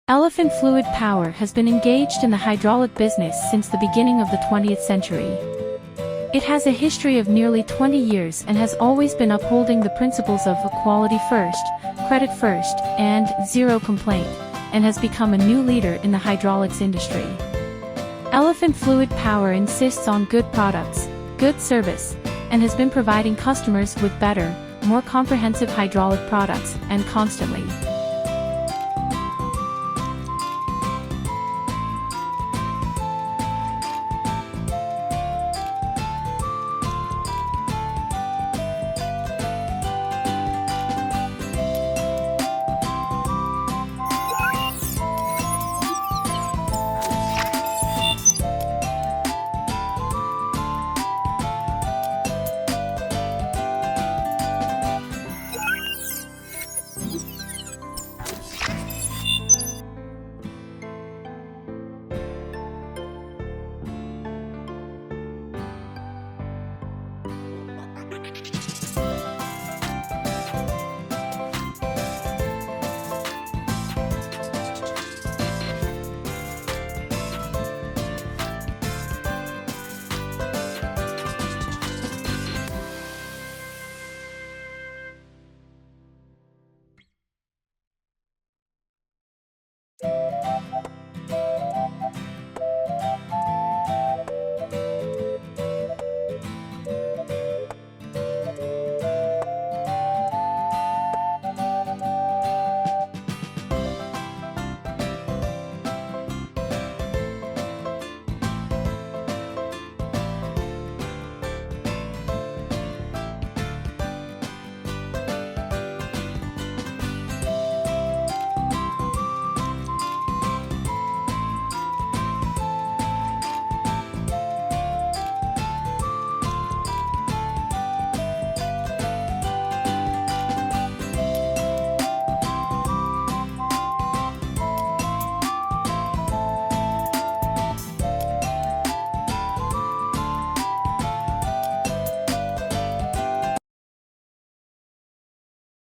Elephant Fluid Power has been engaged in the hydraulic business since the beginning of the 20th century. It has a history of nearly 20 years and has always been upholding the principles of quality first, credit first, and zero complaint, and has become a new leader in the hydraulics industry. Elephant Fluid Power insists on good products, good service, and has been providing customers with better, more comprehensive hydraulic products, and constantly